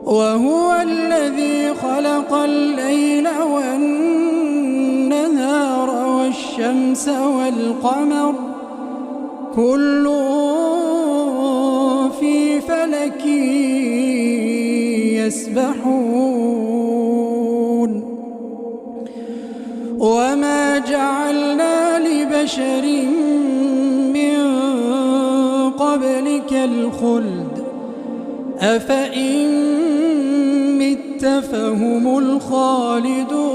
وهو الذي خلق الليل والنهار والشمس والقمر كل في فلك يسبحون وما جعلنا لبشر من قبلك الخلد أفإن مت فهم الخالدون